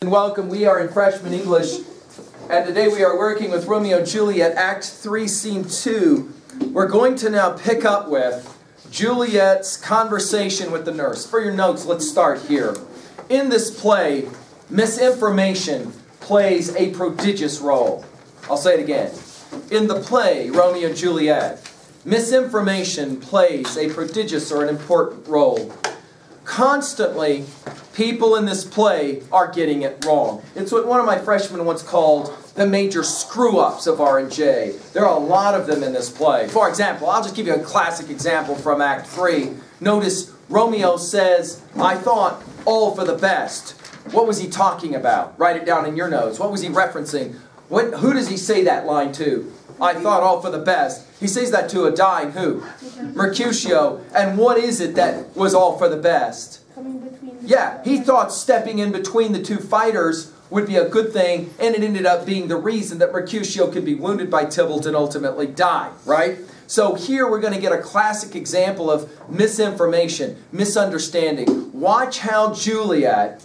Welcome, we are in Freshman English, and today we are working with Romeo and Juliet, Act 3, Scene 2. We're going to now pick up with Juliet's conversation with the nurse. For your notes, let's start here. In this play, misinformation plays a prodigious role. I'll say it again. In the play, Romeo and Juliet, misinformation plays a prodigious or an important role. Constantly, people in this play are getting it wrong. It's what one of my freshmen once called the major screw-ups of R&J. There are a lot of them in this play. For example, I'll just give you a classic example from Act 3. Notice Romeo says, "I thought all for the best." What was he talking about? Write it down in your notes. What was he referencing? Who does he say that line to? I thought all for the best. He says that to a dying who? Mercutio. And what is it that was all for the best? Yeah, he thought stepping in between the two fighters would be a good thing, and it ended up being the reason that Mercutio could be wounded by Tybalt and ultimately die, right? So here we're going to get a classic example of misinformation, misunderstanding. Watch how Juliet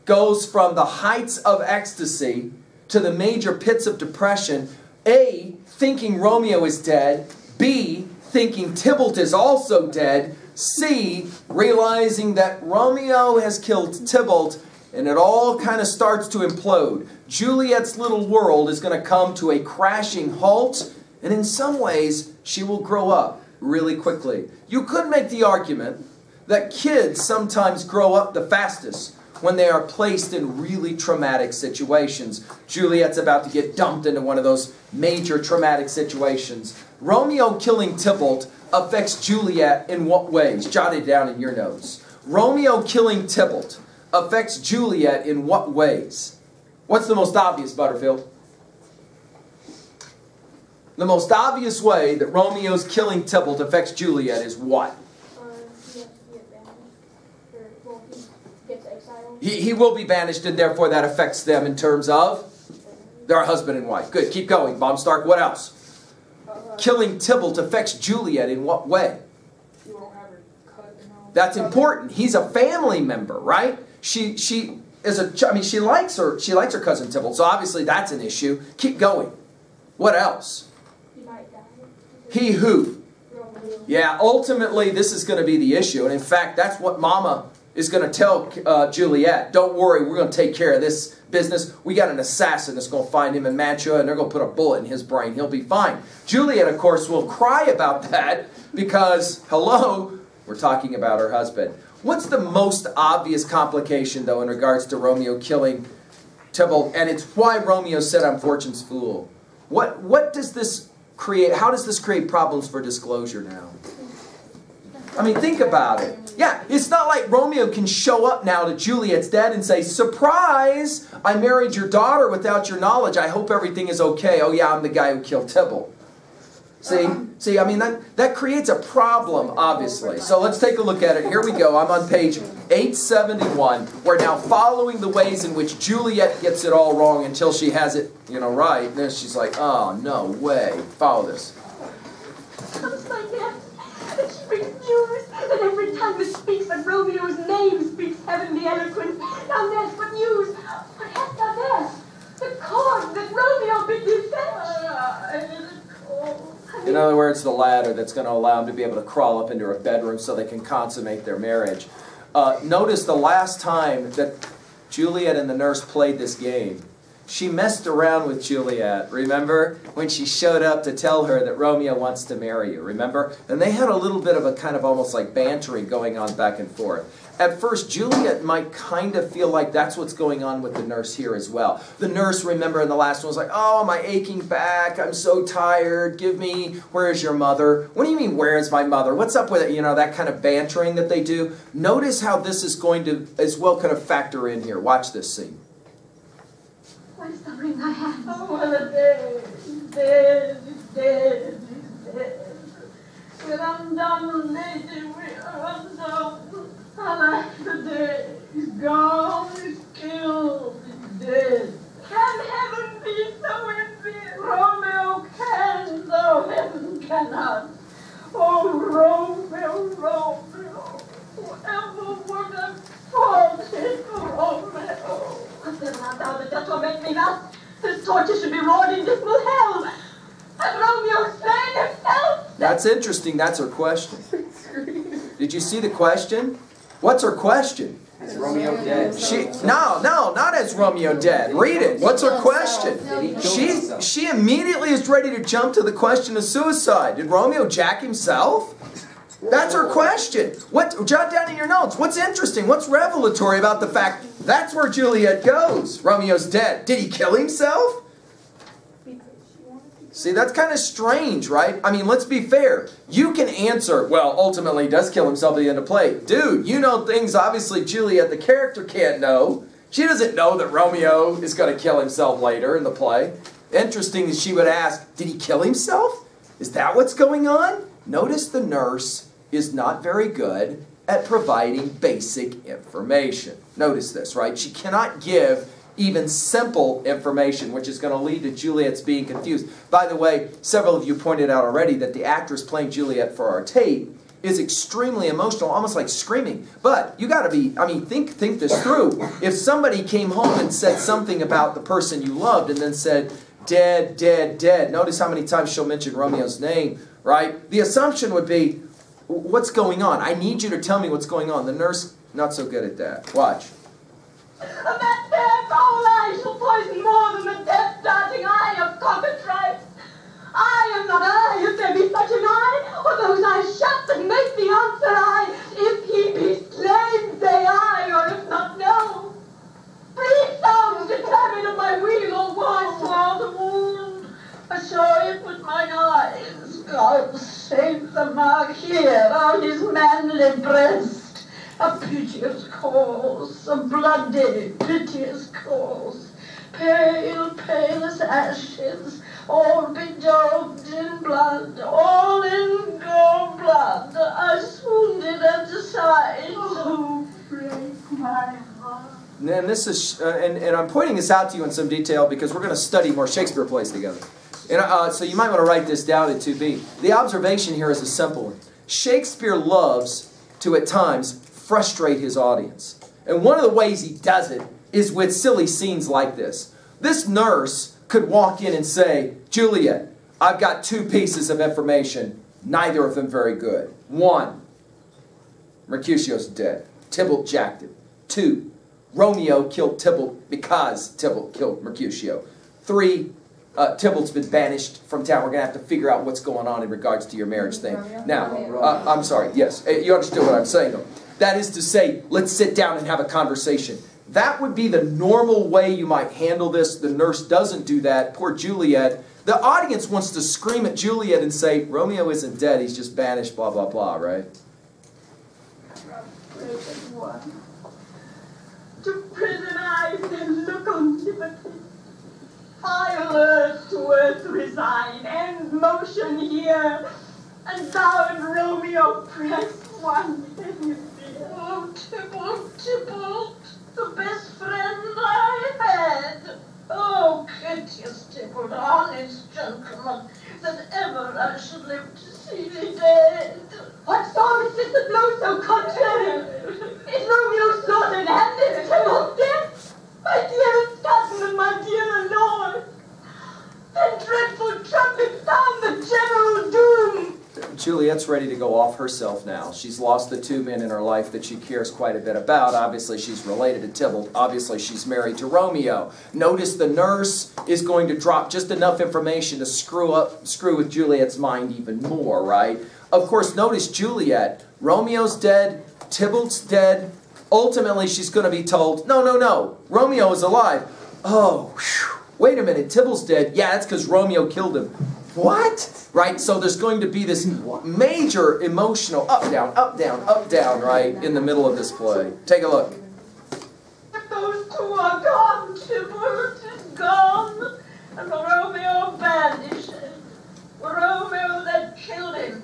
goes from the heights of ecstasy to the major pits of depression. A, thinking Romeo is dead. B, thinking Tybalt is also dead. C, realizing that Romeo has killed Tybalt, and it all kind of starts to implode. Juliet's little world is going to come to a crashing halt, and in some ways, she will grow up really quickly. You could make the argument that kids sometimes grow up the fastest when they are placed in really traumatic situations. Juliet's about to get dumped into one of those major traumatic situations. Romeo killing Tybalt affects Juliet in what ways? Jot it down in your notes. Romeo killing Tybalt affects Juliet in what ways? What's the most obvious, Butterfield? The most obvious way that Romeo's killing Tybalt affects Juliet is what? He will be banished, and therefore that affects them in terms of their husband and wife. Good, keep going. Bob Stark, what else? Killing Tybalt affects Juliet in what way? That's important. He's a family member, right? She likes her cousin Tybalt, so obviously that's an issue. Keep going. What else? He who? Yeah, ultimately this is going to be the issue, and in fact that's what Mama is going to tell Juliet. Don't worry, we're going to take care of this business. We got an assassin that's going to find him in Mantua, and they're going to put a bullet in his brain. He'll be fine. Juliet, of course, will cry about that because, hello, we're talking about her husband. What's the most obvious complication, though, in regards to Romeo killing Tybalt? And it's why Romeo said, "I'm Fortune's fool." What does this create? How does this create problems for disclosure now? I mean, think about it. Yeah, it's not like Romeo can show up now to Juliet's dad and say, "Surprise! I married your daughter without your knowledge. I hope everything is okay. Oh yeah, I'm the guy who killed Tybalt." See, I mean, that creates a problem, obviously. So let's take a look at it. Here we go. I'm on page 871. We're now following the ways in which Juliet gets it all wrong until she has it, right. And then she's like, "Oh, no way." Follow this. She refused, and every time it speaks but Romeo's name speaks heavenly eloquence. Now that's what news. What hast thou there? The cord that Romeo bid thee fetch. In other words, the ladder that's going to allow them to be able to crawl up into her bedroom so they can consummate their marriage. Notice the last time that Juliet and the nurse played this game, she messed around with Juliet, remember? When she showed up to tell her that Romeo wants to marry you, remember? And they had a little bit of a kind of almost like bantering going on back and forth. At first, Juliet might kind of feel like that's what's going on with the nurse here as well. The nurse, remember in the last one, was like, "Oh, my aching back, I'm so tired, give me, where's your mother?" What do you mean, where's my mother? What's up with it? That kind of bantering that they do. Notice how this is going to as well kind of factor in here. Watch this scene. What is the ring I have? Oh, well, he's dead. When I'm done, lady, I'm done. He's gone, he's killed, he's dead. Can heaven be so empty? Romeo can, though heaven cannot. Oh, Romeo, whoever would have fought it, Romeo? art thou that dost torment me thus? His torture should be roared in dismal hell. Has Romeo slain himself? That's interesting. That's her question. Did you see the question? What's her question? Is Romeo dead? No, not as Romeo dead. Read it. What's her question? She immediately is ready to jump to the question of suicide. Did Romeo jack himself? That's her question. Jot down in your notes. What's interesting? What's revelatory about the fact that's where Juliet goes? Romeo's dead. Did he kill himself? See, that's kind of strange, right? I mean, let's be fair. You can answer, well, ultimately he does kill himself at the end of play. Dude, you know things obviously Juliet, the character, can't know. She doesn't know that Romeo is going to kill himself later in the play. Interesting that she would ask, did he kill himself? Is that what's going on? Notice the nurse is not very good at providing basic information. Notice this, right? She cannot give even simple information, which is going to lead to Juliet's being confused. By the way, several of you pointed out already that the actress playing Juliet for our tape is extremely emotional, almost like screaming. But you got to be, I mean, think this through. If somebody came home and said something about the person you loved and then said, dead, dead, dead, notice how many times she'll mention Romeo's name, right? The assumption would be, what's going on? I need you to tell me what's going on. The nurse, not so good at that. Watch. That death foul eye shall poison more than the death-darting eye of cockatrice. I am not I, if there be such an eye, or those eyes shut that make the answer I. If he be slain, say I, or if not, no. Breathe sounds determine of my weal or woe, swell the wound. I saw it with mine eyes. God save the mark here on his manly breast. A piteous corse, a bloody, piteous corse, pale, pale as ashes, all bedaubed in blood, all in gold blood. I swooned at the sight. Oh, break my heart. And this is, and I'm pointing this out to you in some detail because we're going to study more Shakespeare plays together. And so you might want to write this down in 2B. The observation here is a simple one. Shakespeare loves to, at times, frustrate his audience. And one of the ways he does it is with silly scenes like this. This nurse could walk in and say, Juliet, I've got 2 pieces of information, neither of them very good. 1, Mercutio's dead. Tybalt jacked him. 2, Romeo killed Tybalt because Tybalt killed Mercutio. 3, Tybalt's been banished from town. We're going to have to figure out what's going on in regards to your marriage thing. Now, I'm sorry, yes, you understood what I'm saying though. That is to say, let's sit down and have a conversation. That would be the normal way you might handle this. The nurse doesn't do that. Poor Juliet. The audience wants to scream at Juliet and say, Romeo isn't dead, he's just banished, blah, blah, blah, right? To prison eyes and look on liberty. I'll earth to earth resign, end motion here, and thou and Romeo press one in. Oh, Tybalt, Tybalt, the best friend I had. Oh, courteous Tybalt, honest gentleman, that ever I should live to see thee dead. What storm is this that blows so contrary? Is Romeo slaughtered and is Tybalt dead? My dearest cousin and my dear lord. Then dreadful trumpet sound the general doom. Juliet's ready to go off herself now. She's lost the 2 men in her life that she cares quite a bit about. Obviously, she's related to Tybalt. Obviously, she's married to Romeo. Notice the nurse is going to drop just enough information to screw with Juliet's mind even more, right? Of course, notice Juliet. Romeo's dead. Tybalt's dead. Ultimately, she's going to be told, no, no, no. Romeo is alive. Oh, whew. Wait a minute. Tybalt's dead. Yeah, that's because Romeo killed him. What? Right? So there's going to be this major emotional up, down, right, in the middle of this play. Take a look. Those 2 are gone. Tybalt is gone. And Romeo banished. Romeo that killed him.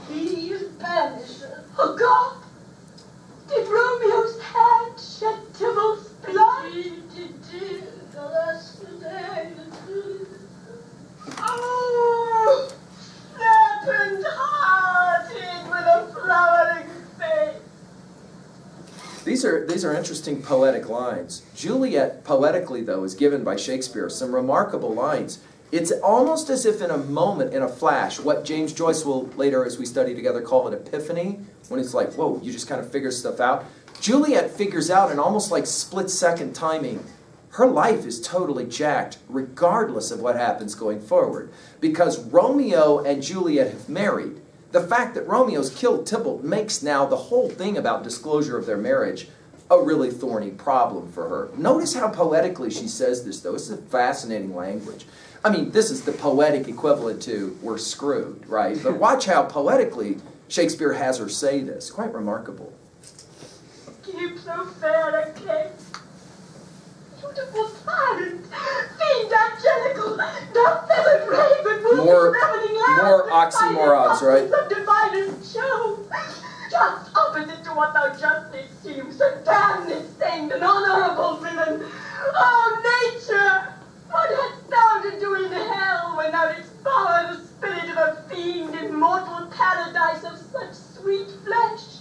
He is banished. Oh, God! Did Romeo's hand shed Tybalt's blood? Did. Alas, today. Oh, serpent-hearted with a flowering face. These these are interesting poetic lines. Juliet, poetically though, is given by Shakespeare some remarkable lines. It's almost as if in a moment, in a flash, what James Joyce will later, as we study together, call an epiphany, when it's like, whoa, you just kind of figure stuff out. Juliet figures out in almost like split-second timing, her life is totally jacked, regardless of what happens going forward. Because Romeo and Juliet have married. The fact that Romeo's killed Tybalt makes now the whole thing about disclosure of their marriage a really thorny problem for her. Notice how poetically she says this, though. This is a fascinating language. I mean, this is the poetic equivalent to we're screwed, right? But watch how poetically Shakespeare has her say this. Quite remarkable. Keep so fair a case. Beautiful silent, fiend angelical, thou feathered raven, will more oxymorons, right? Of divinest show, just opposite to what thou justly seems, a damned, stained, and honorable villain. Oh, nature, what hast thou to do in hell when thou didst borrow the spirit of a fiend in mortal paradise of such sweet flesh?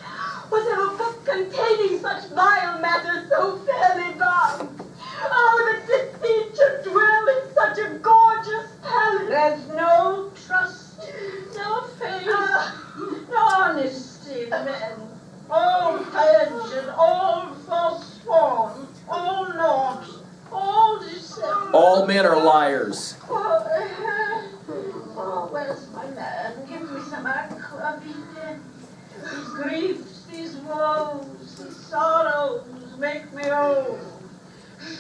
Was there a book containing such vile matter so fairly bound? Oh, that this seed should dwell in such a gorgeous palace. There's no trust, no faith, no honesty in men. All pledge and all forsworn, all naught, all deception. All men are liars. Oh, where's my man? Give me some aqua. These griefs, these woes, these sorrows make me old.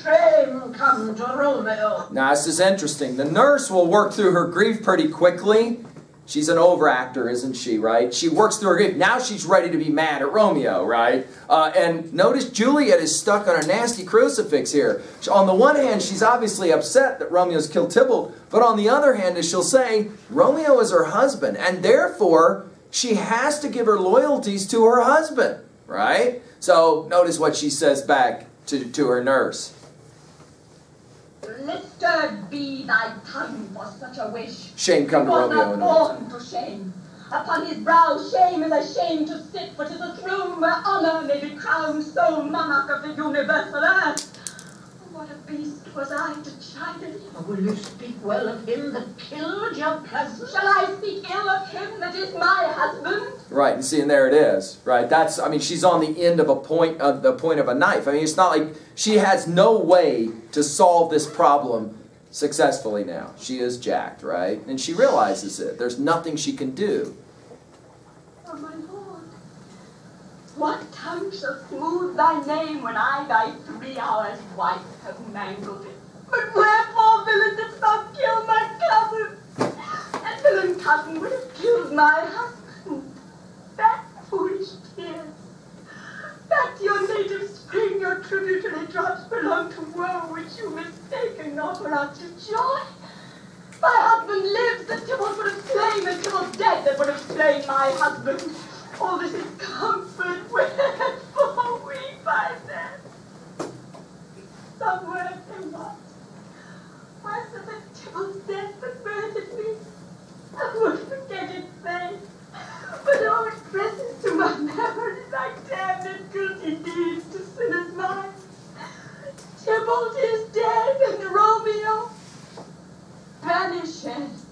Shame come to Romeo. Now, this is interesting. The nurse will work through her grief pretty quickly. She's an overactor, isn't she, right? She works through her grief. Now she's ready to be mad at Romeo, right? And notice Juliet is stuck on a nasty crucifix here. On the one hand, she's obviously upset that Romeo's killed Tybalt. But on the other hand, as she'll say, Romeo is her husband. And therefore, she has to give her loyalties to her husband, right? So notice what she says back to her nurse. Blistered be thy tongue for such a wish. Shame come to Romeo. Born to shame. Upon his brow shame is a shame to sit, but 'tis a throne where honor may be crowned, sole monarch of the universal earth. What a beast was I to chide him? Will you speak well of him that killed your cousin? Shall I speak ill of him that is my husband? Right, and see, and there it is, right? That's, I mean, she's on the end of the point of a knife. I mean, it's not like she has no way to solve this problem successfully now. She is jacked, right? And she realizes it. There's nothing she can do. Oh, my lord, what tongue shall smooth thy name when I thy 3 hours wife have mangled it? But wherefore, villain, didst thou kill my cousin? That villain cousin would have killed my husband. That foolish tears. Back to your native spring, your tributary drops belong to woe, which you mistaken offer out to joy. My husband lives, that Tybalt would have slain, and Tybalt dead, that would have slain my husband. All this is comfort, wherefore weep I then. Somewhere in what? Where's the Tybalt's death that murdered me? I would forget its face, but oh, it presses to my memory like damned and guilty deeds to sinners' minds. Tybalt is dead, and Romeo vanished.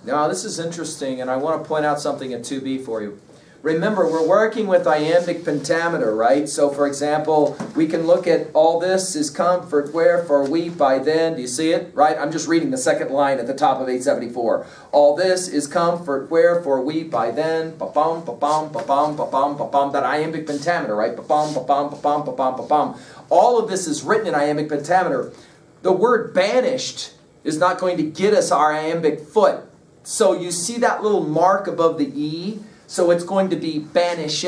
Now, this is interesting, and I want to point out something in 2b for you. Remember, we're working with iambic pentameter, right? So, for example, we can look at all this is comfort, wherefore weep by then. Do you see it? Right? I'm just reading the second line at the top of 874. All this is comfort, wherefore weep by then. Ba-bum, ba-bum, ba-bum, ba-bum, ba-bum. That iambic pentameter, right? Ba-bum, ba-bum, ba-bum, ba-bum, ba-bum. All of this is written in iambic pentameter. The word banished is not going to get us our iambic foot. So you see that little mark above the E? So it's going to be banished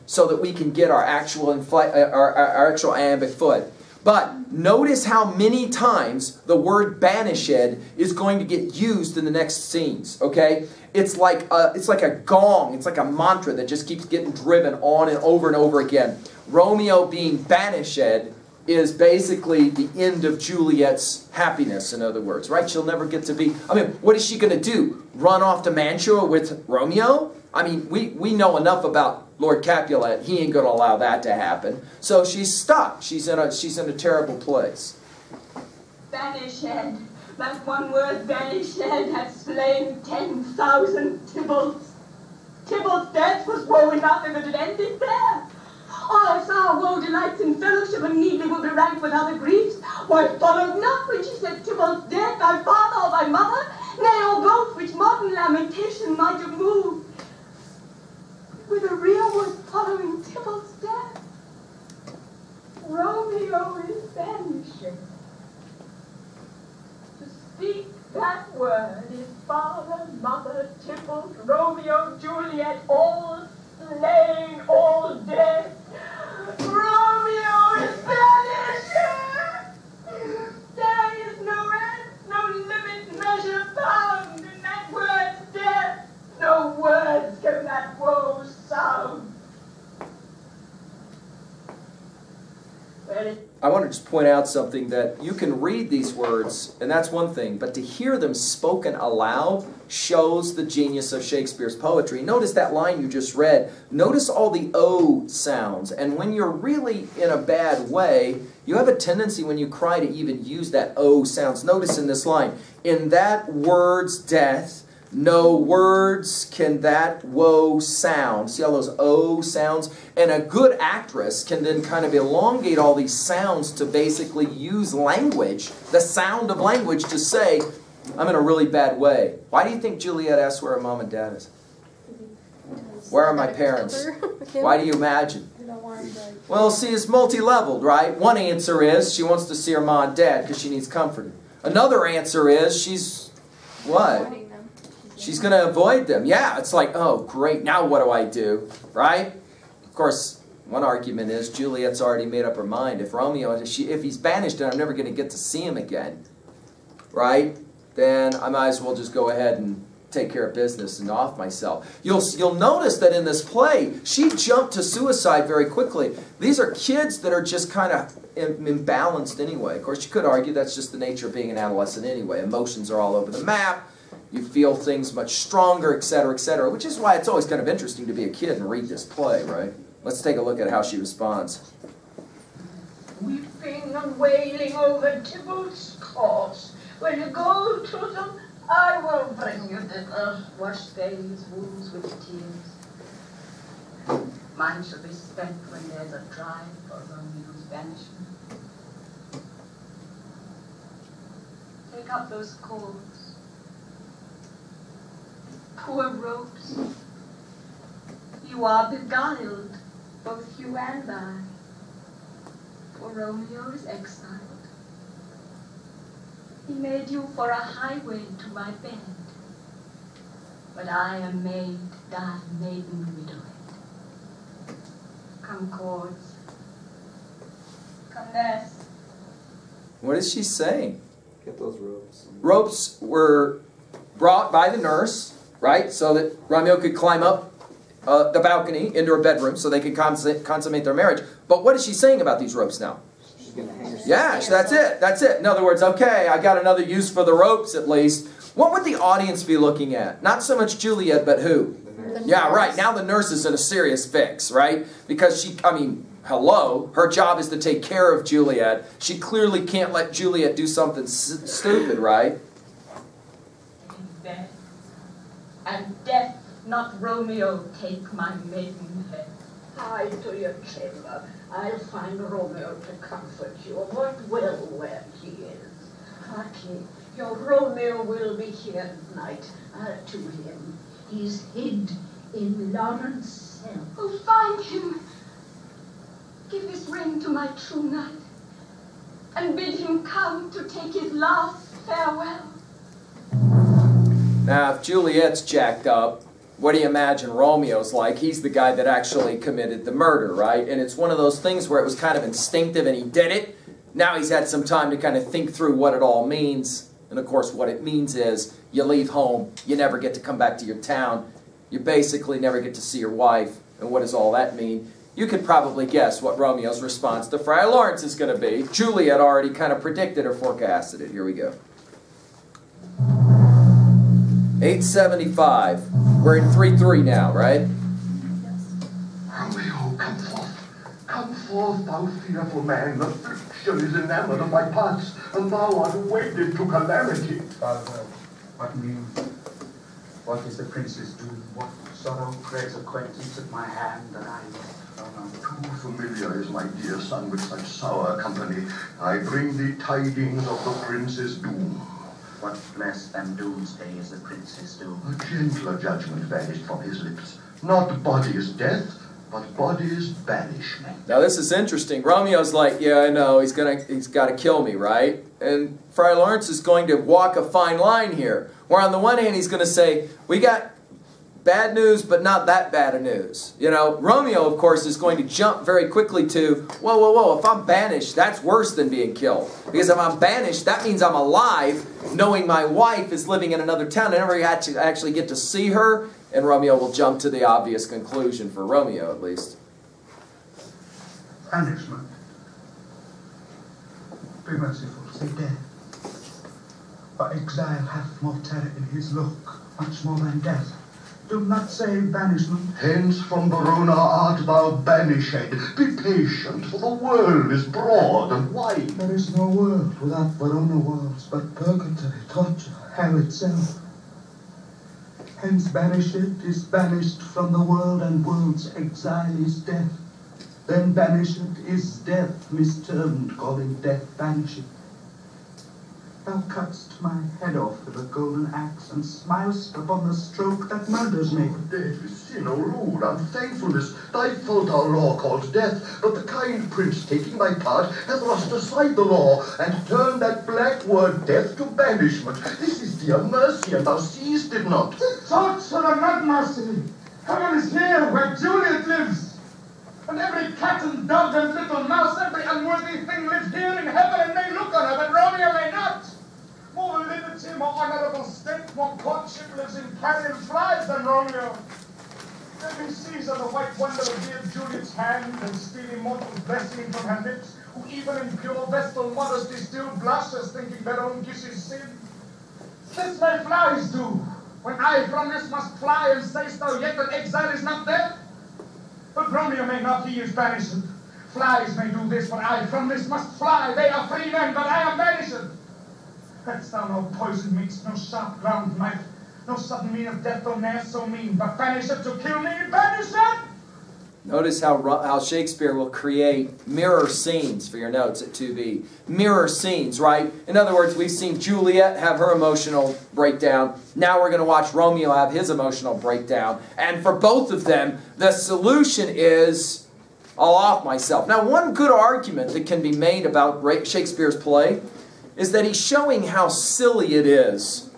so that we can get our actual our actual iambic foot. But notice how many times the word banished is going to get used in the next scenes. Okay, it's like a gong. It's like a mantra that just keeps getting driven on and over again. Romeo being banished is basically the end of Juliet's happiness, in other words, right? She'll never get to be, I mean, what is she going to do? Run off to Mantua with Romeo? I mean, we know enough about Lord Capulet, he ain't going to allow that to happen. So she's stuck. She's in a terrible place. Banished, that one word banished had slain 10,000 Tybalts. Tybalt's death was woe enough if it had ended there. All I saw woe delights in fellowship and neatly would be ranked with other griefs. Why followed not when she said Tybalt's death, thy father or thy mother, nay, or both, which modern lamentation might have moved. With a real one following Tybalt's death, Romeo is vanishing. To speak that word is father, mother, Tybalt, Romeo, Juliet, all slain, all dead. Romeo is vanishing! There is no end, no limit, measure found in that word's death. No words can that woe sound. I want to just point out something, that you can read these words, and that's one thing, but to hear them spoken aloud shows the genius of Shakespeare's poetry. Notice that line you just read. Notice all the O sounds, and when you're really in a bad way, you have a tendency when you cry to even use that O sounds. Notice in this line, in that word's death, no words can that woe sound. See all those O sounds? And a good actress can then kind of elongate all these sounds to basically use language, the sound of language, to say, I'm in a really bad way. Why do you think Juliet asks where her mom and dad is? Where are my parents? Why do you imagine? Well, see, it's multi-leveled, right? One answer is she wants to see her mom and dad because she needs comforting. Another answer is she's, what? She's going to avoid them. Yeah, it's like, oh, great, now what do I do? Right? Of course, one argument is Juliet's already made up her mind. If Romeo, if he's banished and I'm never going to get to see him again, right, then I might as well just go ahead and take care of business and off myself. You'll notice that in this play, she jumped to suicide very quickly. These are kids that are just kind of imbalanced anyway. Of course, you could argue that's just the nature of being an adolescent anyway. Emotions are all over the map. You feel things much stronger, etc., which is why it's always kind of interesting to be a kid and read this play, right? Let's take a look at how she responds. Weeping and wailing over Tybalt's corpse. When you go to them, I will bring you thither. Wash these wounds with tears. Mine shall be spent when there's a trial for Romeo's banishment. Take up those cords. Poor ropes, you are beguiled, both you and I, for Romeo is exiled. He made you for a highway to my bed, but I am made thy maiden widowed. Come cords, come nest. What is she saying? Get those ropes. Ropes were brought by the nurse, right, so that Romeo could climb up the balcony into her bedroom so they could consummate their marriage. But what is she saying about these ropes now? She's going to hang herself. Yeah, that's it. That's it. In other words, okay, I got another use for the ropes at least. What would the audience be looking at? Not so much Juliet, but who? Yeah, right. Now the nurse is in a serious fix, right? Because she, I mean, hello, her job is to take care of Juliet. She clearly can't let Juliet do something stupid, right? And death, not Romeo, take my maidenhead. Hie to your chamber. I'll find Romeo to comfort you. Avoid well where he is. Harkye, your Romeo will be here tonight. To him. He's hid in Lawrence cell. Oh, find him. Give this ring to my true knight, and bid him come to take his last farewell. Now, if Juliet's jacked up, what do you imagine Romeo's like? He's the guy that actually committed the murder, right? And it's one of those things where it was kind of instinctive and he did it. Now he's had some time to kind of think through what it all means. And of course, what it means is you leave home, you never get to come back to your town, you basically never get to see your wife. And what does all that mean? You could probably guess what Romeo's response to Friar Lawrence is going to be. Juliet already kind of predicted or forecasted it. Here we go. 875. We're in 3-3 now, right? forth, thou fearful man. Affliction is enamored of thy parts, and thou art wedded to calamity. Father, what news? What is the prince's doom? What sorrow creates acquaintance at my hand that I don't know? Too familiar is my dear son with such sour company. I bring thee tidings of the prince's doom. What less than doomsday is the prince's doom? A gentler judgment vanished from his lips. Not body's death, but body's banishment. Now this is interesting. Romeo's like, yeah, I know, he's got to kill me, right? And Friar Lawrence is going to walk a fine line here. Where on the one hand he's going to say, we got bad news, but not that bad of news. You know, Romeo, of course, is going to jump very quickly to, whoa, whoa, whoa, if I'm banished, that's worse than being killed. Because if I'm banished, that means I'm alive, knowing my wife is living in another town. I never actually get to see her. And Romeo will jump to the obvious conclusion, for Romeo at least. Banishment. Be merciful, say death. For exile hath more terror in his look, much more than death. Do not say banishment. Hence from Verona art thou banished. Be patient, for the world is broad and wide. There is no world without Verona walls, but purgatory, torture, hell itself. Hence banished is banished from the world, and world's exile is death. Then banished is death, mistermed, calling death banishing. Thou cutst my head off with a golden axe, and smilest upon the stroke that murders me. Death is sin, O rude unthankfulness. Thy fault our law calls death, but the kind prince, taking thy part, hath thrust aside the law, and turned that black word death to banishment. This is dear mercy, and thou seest it not. Torture and not mercy. Heaven is here, where Juliet lives. And every cat and dog and little mouse, every unworthy thing lives here in heaven and may look on her, but Romeo may not. More liberty, more honorable state, more courtship lives in carrion flies than Romeo. Every Caesar, the white wonder of dear Juliet's hand, and steal immortal blessing from her lips, who even in pure vestal modesty still blushes, thinking their own kisses sin. This may flies do, when I from this must fly, and sayst thou yet that exile is not death? But Romeo may not, he is banished. Flies may do this, but I from this must fly. They are free men, but I am banished. Hadst thou no poison meats, no sharp ground knife, no sudden mean of death, though ne'er so mean, but banished to kill me, banished! Notice how Shakespeare will create mirror scenes for your notes at 2B. Mirror scenes, right? In other words, we've seen Juliet have her emotional breakdown. Now we're going to watch Romeo have his emotional breakdown. And for both of them, the solution is, I'll off myself. Now, one good argument that can be made about Shakespeare's play is that he's showing how silly it is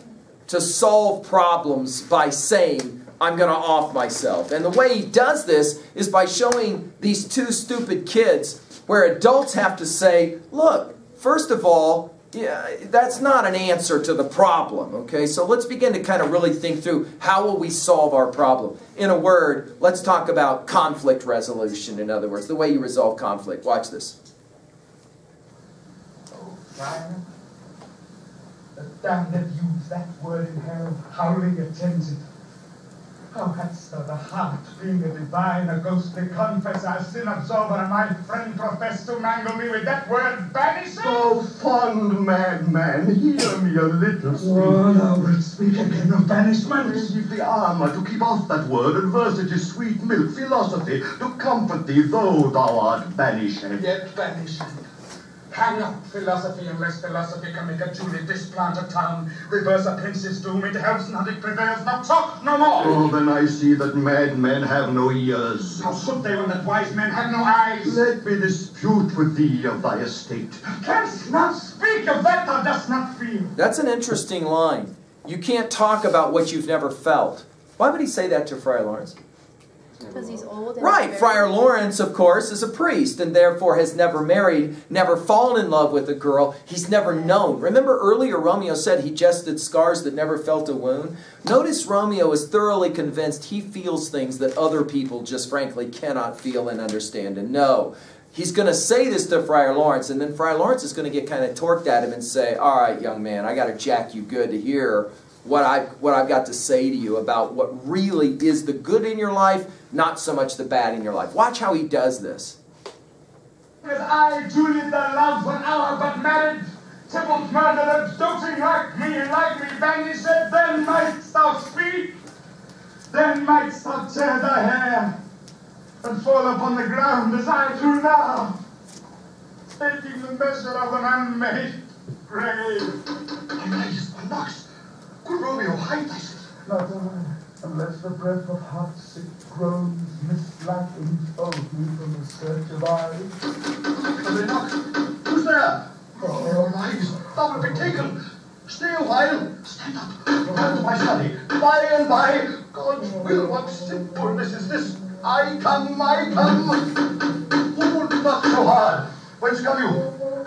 to solve problems by saying, I'm going to off myself. And the way he does this is by showing these two stupid kids where adults have to say, look, first of all, yeah, that's not an answer to the problem, okay? So let's begin to kind of really think through how will we solve our problem. In a word, let's talk about conflict resolution, in other words, the way you resolve conflict. Watch this. Friar, the damned use that word in hell, howling attends it. How hadst thou the heart, being a divine, a ghostly confessor, a sin absolver, and my friend profess to mangle me with that word banished? Oh, fond madman, hear me a little speak. Oh, thou wilt speak again of banishment. Give the armor to keep off that word, adversity, sweet milk, philosophy, to comfort thee, though thou art banished. Yet banished. Hang up philosophy, unless philosophy can make a Juliet displant a town, reverse a prince's doom, it helps not, it prevails not, talk no more! Oh, then I see that madmen have no ears. How should they when that wise men have no eyes? Let me dispute with thee of thy estate. Canst not speak of that thou dost not feel. That's an interesting line. You can't talk about what you've never felt. Why would he say that to Friar Lawrence? Because he's old. And Right, Friar Lawrence, of course, is a priest and therefore has never married, never fallen in love with a girl. He's never known. Remember earlier Romeo said he jested scars that never felt a wound? Notice Romeo is thoroughly convinced he feels things that other people just frankly cannot feel and understand and know. He's going to say this to Friar Lawrence, and then Friar Lawrence is going to get kind of torqued at him and say, all right, young man, I got to jack you good to hear what I've got to say to you about what really is the good in your life, not so much the bad in your life. Watch how he does this. As I, Juliet, that loves 1 hour but married, Tybalt murdered, doting like me, Bandy said, then mightst thou speak, then mightst thou tear thy hair, and fall upon the ground as I do now, taking the measure of an unmade grave. Arise, Knox. Good Romeo, hide thyself. Not I, unless the breath of heart-sick groans, mist-like hold me from the search of eyes. Come in, Knox. Who's there? Oh, arise, thou wilt be taken. Stay a while. Stand up. Come to my study. By and by, God's will, what simpleness is this? I come. Hold not so hard. Whence come you?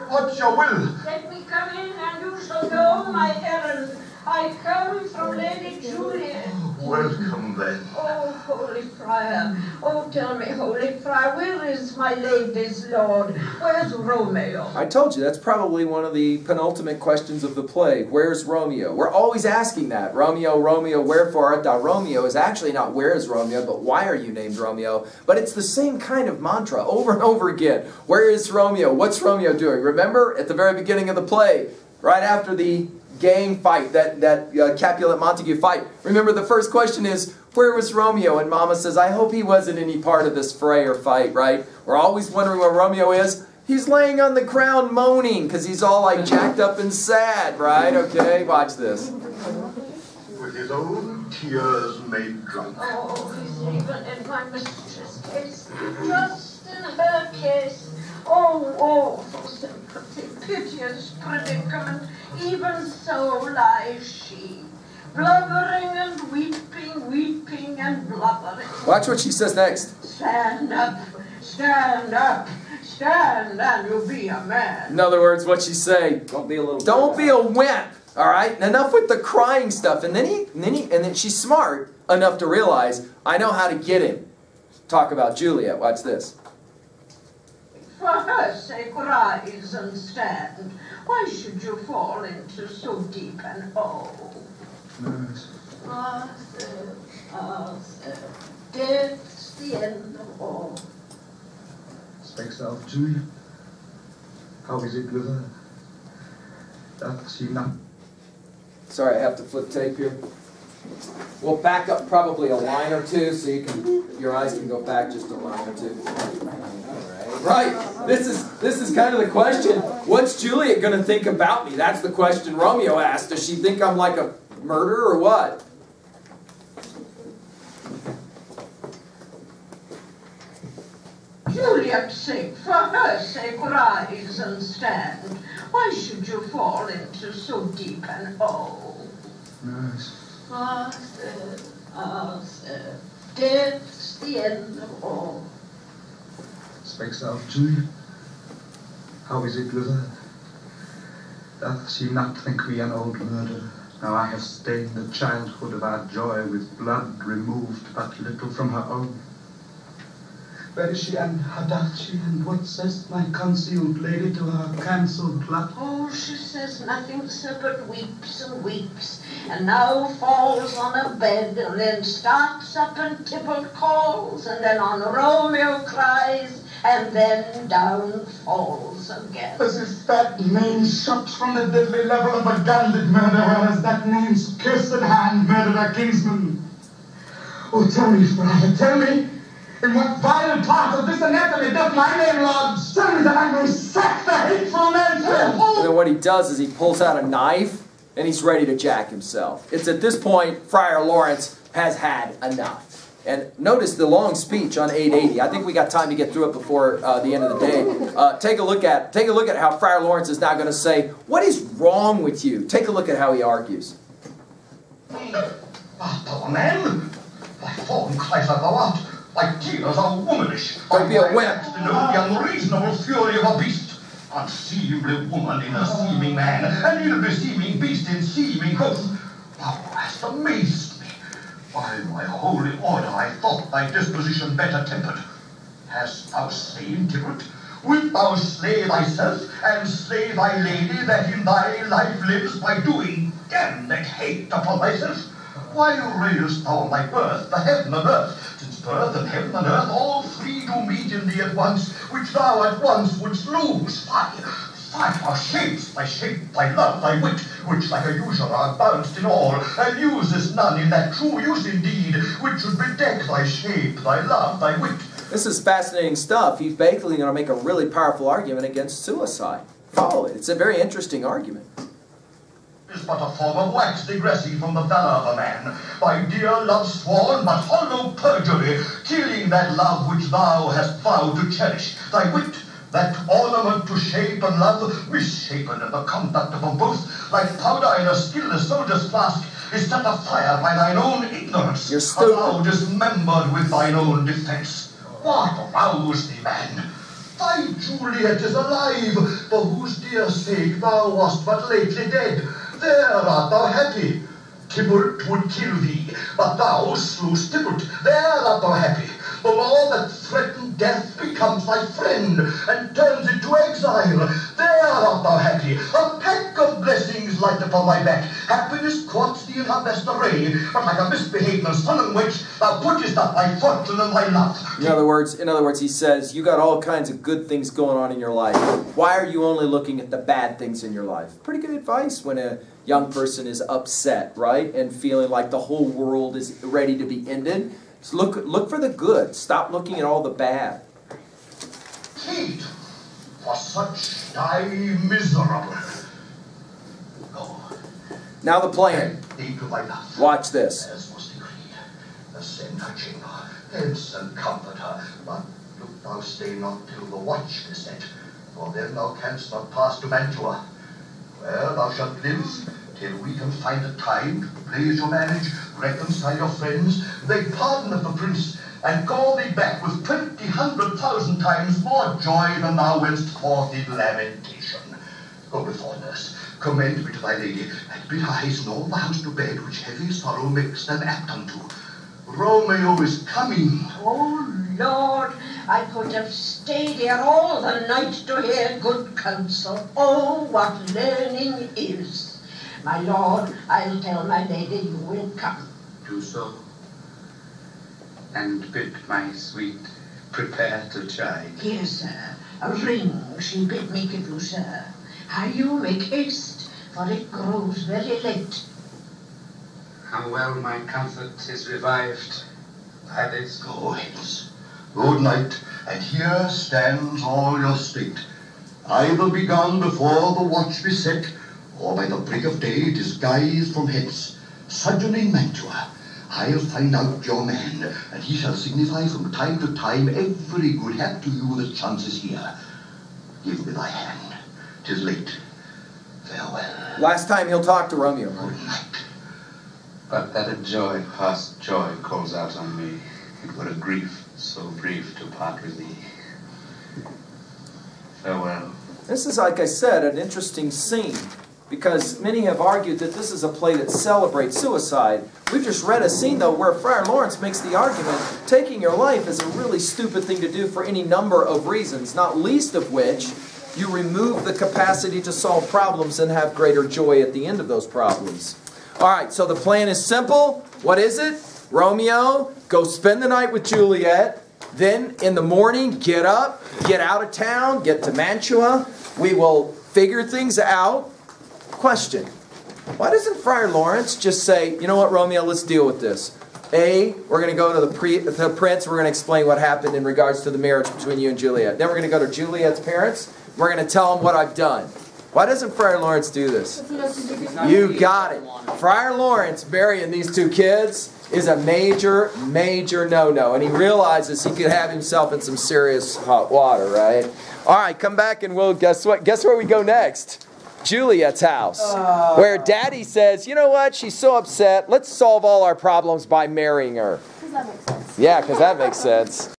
What's your will? Let me come in, and you shall know my errand. I come from Lady Juliet. Welcome, then. Oh, holy friar. Oh, tell me, holy friar, where is my lady's lord? Where's Romeo? I told you, that's probably one of the penultimate questions of the play. Where's Romeo? We're always asking that. Romeo, Romeo, wherefore art thou Romeo is actually not where is Romeo, but why are you named Romeo? But it's the same kind of mantra over and over again. Where is Romeo? What's Romeo doing? Remember, at the very beginning of the play, right after the gang fight, that Capulet Montague fight. Remember, the first question is, where was Romeo? And Mama says, I hope he wasn't any part of this fray or fight, right? We're always wondering where Romeo is. He's laying on the ground moaning because he's all like jacked up and sad, right? Okay, watch this. With his own tears made drunk. Oh, he's even in my mistress' case, just in her case. Oh, for sympathy, piteous predicament, even so lies she, blubbering and weeping and blubbering. Watch what she says next. Stand up, and you'll be a man. In other words, what'd she say? Don't be a little. Don't be a wimp. All right, enough with the crying stuff. And then she's smart enough to realize, I know how to get him. Talk about Juliet. Watch this. For her sake, rise and stand. Why should you fall into so deep an hole? Nurse. Arthur, death's the end of all. Speaks thou of Juliet. How is it with her? Doth she not? Sorry, I have to flip tape here. We'll back up probably a line or two so your eyes can go back just a line or two. Right. This is kind of the question. What's Juliet going to think about me? That's the question Romeo asked. Does she think I'm like a murderer or what? Juliet's sake, for her sake, rise and stand. Why should you fall into so deep an hole? Nurse. Arthur, death's the end of all. Speaks thou of Juliet. How is it with her? Doth she not think me an old murderer? Now I have stained the childhood of our joy with blood removed but little from her own. Where is she, and how doth she, and what says my concealed lady to her cancelled plot? Oh, she says nothing, sir, but weeps and weeps, and now falls on a bed, and then starts up and Tybalt calls, and then on Romeo cries, and then down falls again. As if that name shot from the deadly level of a gun did murder, whereas that name's cursed hand murdered our kinsman. Oh, tell me, friar, tell me, in what vile part of this anatomy doth my name lodge? Tell me that I may sack the hateful man. And then what he does is he pulls out a knife and he's ready to jack himself. It's at this point Friar Lawrence has had enough. And notice the long speech on 880. I think we got time to get through it before the end of the day. Take a look at how Friar Lawrence is now going to say, what is wrong with you? Take a look at how he argues. Thou man, thy form cries thou art, thy tears are womanish. Don't be a wimp. To know the unreasonable fury of a beast. Unseemly woman in a seeming man, and in a beseeming beast in seeming growth. Thou hast amazed me. By my holy order, I thought thy disposition better tempered. Hast thou slain Tybalt? Wilt thou slay thyself, and slay thy lady that in thy life lives by doing damned hate upon thyself? Why railest thou on thy birth, the heaven and earth? Since birth and heaven and earth all three do meet in thee at once, which thou at once wouldst lose. Fie, thou shapes, thy shape, thy love, thy wit, which like a usurer art balanced in all, and usest none in that true use indeed, which should bedeck thy shape, thy love, thy wit. This is fascinating stuff. He's basically going to make a really powerful argument against suicide. Follow it. It's a very interesting argument. Is but a form of wax digressing from the valour of a man. Thy dear love sworn, but hollow perjury, killing that love which thou hast vowed to cherish. Thy wit, that ornament to shape and love, misshapen in the conduct of them both, like powder in a skilless soldier's flask, is set afire by thine own ignorance. You're stupid. Thou dismembered with thine own defence. What roused thee, man? Thy Juliet is alive, for whose dear sake thou wast but lately dead. There art thou happy. Tybalt would kill thee, but thou slewest Tybalt. There art thou happy. The law that threatened death becomes thy friend, and turns it to exile. There art thou happy. A pack of blessings light upon thy back. Happiness courts thee in her best array, but like a misbehaved son and witch, thou puttest up thy fortune and thy love. In other words, he says, you got all kinds of good things going on in your life. Why are you only looking at the bad things in your life? Pretty good advice when a young person is upset, right? And feeling like the whole world is ready to be ended. So look for the good. Stop looking at all the bad. Kate, for such die miserable. Go. Now the plan. Thee to thy love. Watch this. As was decreed. Ascend her chamber, hence and comfort her. But look thou stay not till the watch be set, for then thou canst not pass to Mantua, where thou shalt live till we can find a time to please your marriage, reconcile your friends, beg pardon of the prince, and call thee back with 20,000 times more joy than thou wentst forth in lamentation. Go before, nurse, commend me to thy lady, and bid her hasten all the house to bed, which heavy sorrow makes them apt unto. Romeo is coming. Oh, Lord, I could have stayed here all the night to hear good counsel. Oh, what learning is. My lord, I'll tell my lady you will come. Do so, and bid my sweet prepare to chide. Here, sir, a ring she bid me give you, sir. How you make haste, for it grows very late. How well my comfort is revived by this. Go hence. Good night, and here stands all your state. Either be gone before the watch be set, or by the break of day disguised from hence. Sojourning Mantua, I'll find out your man, and he shall signify from time to time every good hap to you that chances here. Give me thy hand. 'Tis late. Farewell. Last time he'll talk to Romeo. Good night. But that a joy past joy calls out on me. It were a grief so brief to part with thee. Farewell. This is, like I said, an interesting scene, because many have argued that this is a play that celebrates suicide. We've just read a scene, though, where Friar Lawrence makes the argument taking your life is a really stupid thing to do for any number of reasons, not least of which you remove the capacity to solve problems and have greater joy at the end of those problems. All right, so the plan is simple. What is it? Romeo, go spend the night with Juliet. Then in the morning, get up, get out of town, get to Mantua. We will figure things out. Question. Why doesn't Friar Lawrence just say, you know what, Romeo, let's deal with this. A, we're going to go to the prince. We're going to explain what happened in regards to the marriage between you and Juliet. Then we're going to go to Juliet's parents. We're going to tell them what I've done. Why doesn't Friar Lawrence do this? You got it. Friar Lawrence marrying these two kids is a major, major no-no. And he realizes he could have himself in some serious hot water, right? All right, come back and we'll, guess what? Guess where we go next? Juliet's house. Where Daddy says, you know what? She's so upset. Let's solve all our problems by marrying her. Does that make sense? Yeah, because that makes sense.